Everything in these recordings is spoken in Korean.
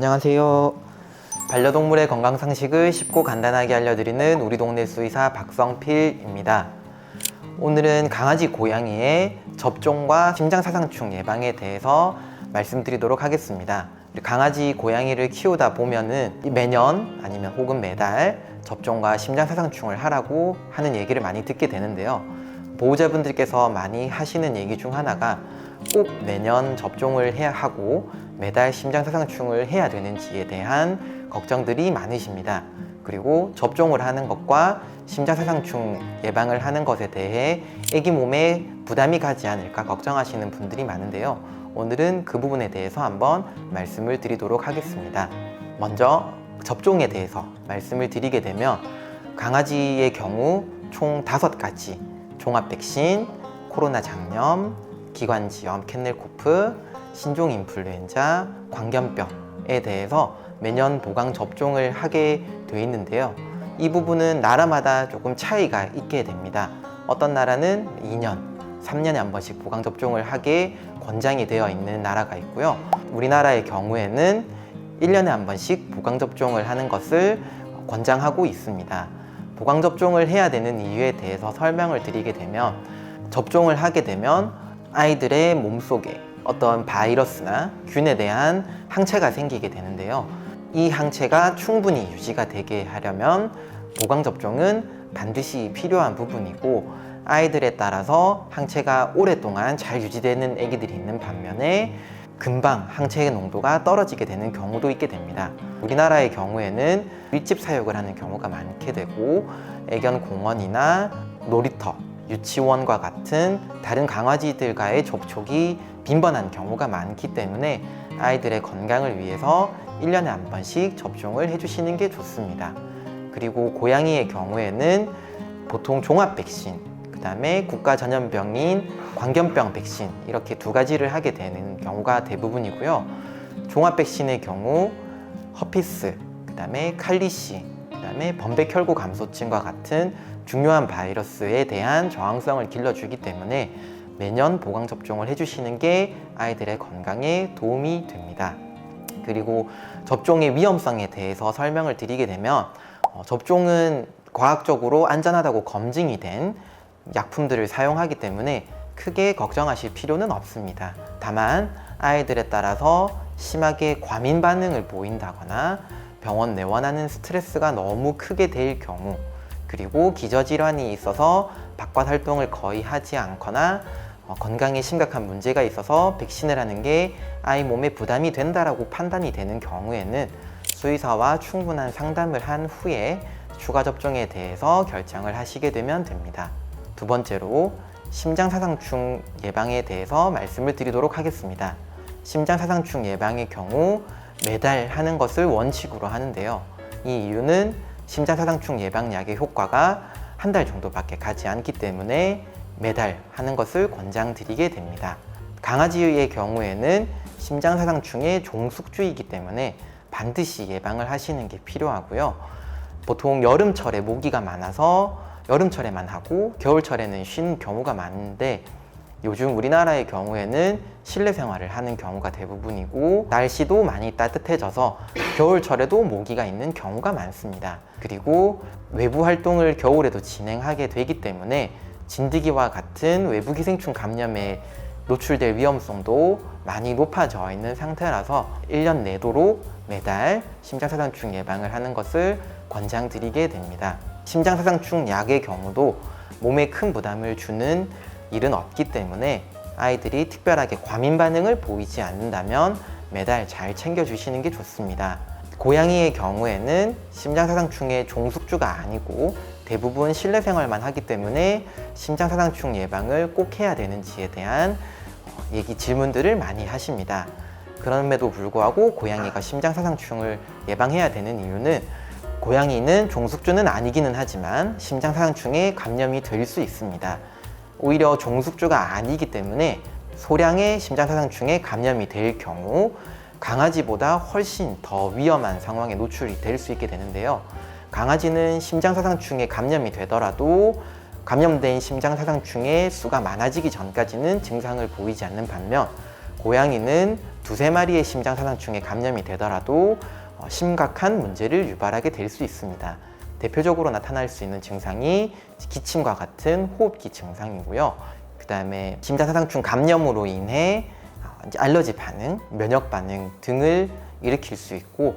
안녕하세요. 반려동물의 건강 상식을 쉽고 간단하게 알려드리는 우리 동네 수의사 박성필입니다. 오늘은 강아지, 고양이의 접종과 심장사상충 예방에 대해서 말씀드리도록 하겠습니다. 강아지, 고양이를 키우다 보면은 매년 아니면 혹은 매달 접종과 심장사상충을 하라고 하는 얘기를 많이 듣게 되는데요. 보호자분들께서 많이 하시는 얘기 중 하나가 꼭 매년 접종을 해야 하고 매달 심장사상충을 해야 되는지에 대한 걱정들이 많으십니다. 그리고 접종을 하는 것과 심장사상충 예방을 하는 것에 대해 아기 몸에 부담이 가지 않을까 걱정하시는 분들이 많은데요. 오늘은 그 부분에 대해서 한번 말씀을 드리도록 하겠습니다. 먼저 접종에 대해서 말씀을 드리게 되면 강아지의 경우 총 5가지 종합 백신, 코로나 장염, 기관지염, 캔넬코프, 신종인플루엔자, 광견병에 대해서 매년 보강 접종을 하게 돼 있는데요. 이 부분은 나라마다 조금 차이가 있게 됩니다. 어떤 나라는 2년, 3년에 한 번씩 보강 접종을 하게 권장이 되어 있는 나라가 있고요. 우리나라의 경우에는 1년에 한 번씩 보강 접종을 하는 것을 권장하고 있습니다. 보강 접종을 해야 되는 이유에 대해서 설명을 드리게 되면 접종을 하게 되면 아이들의 몸속에 어떤 바이러스나 균에 대한 항체가 생기게 되는데요. 이 항체가 충분히 유지가 되게 하려면 보강 접종은 반드시 필요한 부분이고 아이들에 따라서 항체가 오랫동안 잘 유지되는 아기들이 있는 반면에 금방 항체의 농도가 떨어지게 되는 경우도 있게 됩니다. 우리나라의 경우에는 윗집 사육을 하는 경우가 많게 되고 애견 공원이나 놀이터, 유치원과 같은 다른 강아지들과의 접촉이 빈번한 경우가 많기 때문에 아이들의 건강을 위해서 1년에 한 번씩 접종을 해주시는 게 좋습니다. 그리고 고양이의 경우에는 보통 종합 백신, 그 다음에 국가 전염병인 광견병 백신 이렇게 2가지를 하게 되는 경우가 대부분이고요. 종합 백신의 경우 허피스, 그 다음에 칼리시, 그 다음에 범백혈구 감소증과 같은 중요한 바이러스에 대한 저항성을 길러주기 때문에 매년 보강 접종을 해주시는 게 아이들의 건강에 도움이 됩니다. 그리고 접종의 위험성에 대해서 설명을 드리게 되면 접종은 과학적으로 안전하다고 검증이 된 약품들을 사용하기 때문에 크게 걱정하실 필요는 없습니다. 다만 아이들에 따라서 심하게 과민 반응을 보인다거나 병원 내원하는 스트레스가 너무 크게 될 경우, 그리고 기저질환이 있어서 바깥 활동을 거의 하지 않거나 건강에 심각한 문제가 있어서 백신을 하는 게 아이 몸에 부담이 된다라고 판단이 되는 경우에는 수의사와 충분한 상담을 한 후에 추가 접종에 대해서 결정을 하시게 되면 됩니다. 2번째로 심장사상충 예방에 대해서 말씀을 드리도록 하겠습니다. 심장사상충 예방의 경우 매달 하는 것을 원칙으로 하는데요. 이 이유는 심장사상충 예방약의 효과가 1달 정도밖에 가지 않기 때문에 매달 하는 것을 권장드리게 됩니다. 강아지의 경우에는 심장사상충의 종숙주이기 때문에 반드시 예방을 하시는 게 필요하고요. 보통 여름철에 모기가 많아서 여름철에만 하고 겨울철에는 쉬는 경우가 많은데 요즘 우리나라의 경우에는 실내 생활을 하는 경우가 대부분이고 날씨도 많이 따뜻해져서 겨울철에도 모기가 있는 경우가 많습니다. 그리고 외부 활동을 겨울에도 진행하게 되기 때문에 진드기와 같은 외부 기생충 감염에 노출될 위험성도 많이 높아져 있는 상태라서 1년 내도록 매달 심장사상충 예방을 하는 것을 권장드리게 됩니다. 심장사상충 약의 경우도 몸에 큰 부담을 주는 일은 없기 때문에 아이들이 특별하게 과민 반응을 보이지 않는다면 매달 잘 챙겨주시는 게 좋습니다. 고양이의 경우에는 심장사상충의 종숙주가 아니고 대부분 실내 생활만 하기 때문에 심장사상충 예방을 꼭 해야 되는지에 대한 질문들을 많이 하십니다. 그럼에도 불구하고 고양이가 심장사상충을 예방해야 되는 이유는 고양이는 종숙주는 아니기는 하지만 심장사상충에 감염이 될 수 있습니다. 오히려 종숙주가 아니기 때문에 소량의 심장사상충에 감염이 될 경우 강아지보다 훨씬 더 위험한 상황에 노출이 될 수 있게 되는데요. 강아지는 심장사상충에 감염이 되더라도 감염된 심장사상충의 수가 많아지기 전까지는 증상을 보이지 않는 반면 고양이는 두세 마리의 심장사상충에 감염이 되더라도 심각한 문제를 유발하게 될 수 있습니다. 대표적으로 나타날 수 있는 증상이 기침과 같은 호흡기 증상이고요. 그 다음에 심장사상충 감염으로 인해 알러지 반응, 면역 반응 등을 일으킬 수 있고,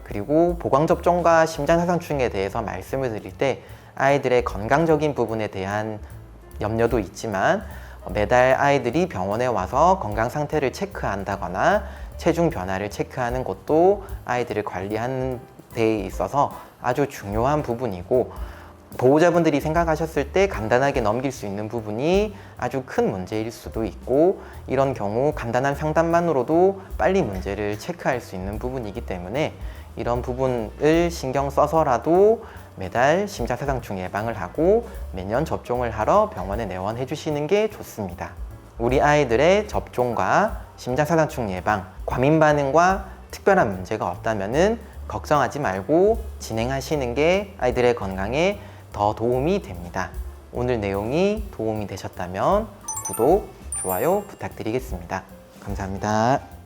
그리고 보광접종과 심장사상충에 대해서 말씀을 드릴 때 아이들의 건강적인 부분에 대한 염려도 있지만 매달 아이들이 병원에 와서 건강 상태를 체크한다거나 체중 변화를 체크하는 것도 아이들을 관리하는 데 있어서 아주 중요한 부분이고, 보호자분들이 생각하셨을 때 간단하게 넘길 수 있는 부분이 아주 큰 문제일 수도 있고, 이런 경우 간단한 상담만으로도 빨리 문제를 체크할 수 있는 부분이기 때문에 이런 부분을 신경 써서라도 매달 심장사상충 예방을 하고 매년 접종을 하러 병원에 내원해 주시는 게 좋습니다. 우리 아이들의 접종과 심장사상충 예방, 과민 반응과 특별한 문제가 없다면 걱정하지 말고 진행하시는 게 아이들의 건강에 더 도움이 됩니다. 오늘 내용이 도움이 되셨다면 구독, 좋아요 부탁드리겠습니다. 감사합니다.